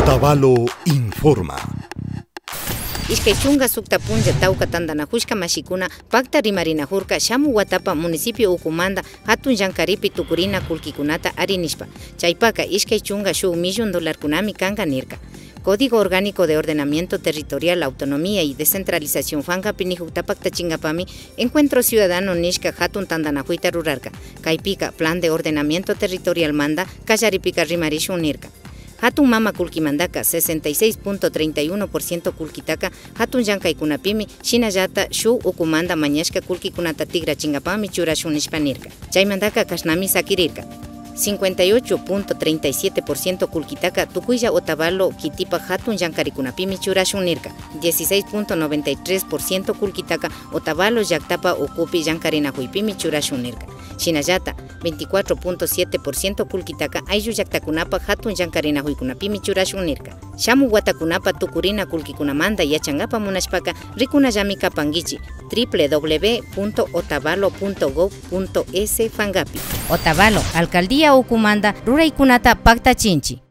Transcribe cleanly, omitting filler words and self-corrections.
Otavalo informa. Iskay chunga sukta punlla tawka tandanajushka mashikuna pakta rimarinajurka shamu watapa municipio ukumanda hatun llankaripi tukurina kulkikunata arinishpa. Chaypaka iskay chunga $1 millón kunami kanka nirka. Código Orgánico de Ordenamiento Territorial, Autonomía y Descentralización Fangapi nijuktapakta chingapami Encuentro Ciudadano nishka hatun tandanajuita rurarka. Kaypika Plan de Ordenamiento Territorial manda kallaripika rimarishun nirka. Hatun mama kulkimandaka 66.31% kulkitaka hatun llankaykunapimi shinallata shu ukumanda mañashka kulkikunata tigra chingapami churashun nishpa nirka. Chaymandaka kashnami sakirirka. 58.37% kulkitaka tukuylla Otavalo kitipa hatun llankarikunapimi churashun nirka. 16.93% kulkitaka Otavalo llaktapa ukupi llankarinajuypimi churashun nirka. Shinallata 24.7% kulkitaka ayllu llaktakunapa hatun llankarinajuykunapimi churashun nirka. Shamu watakunapa tukurina kulkikunamanda yachangapa munashpaka rikunallami kapangichi www.otavalo.gov.es fangapi. Otavalo, Alcaldía Ukumanda, Ruraykunata Paktachinchi.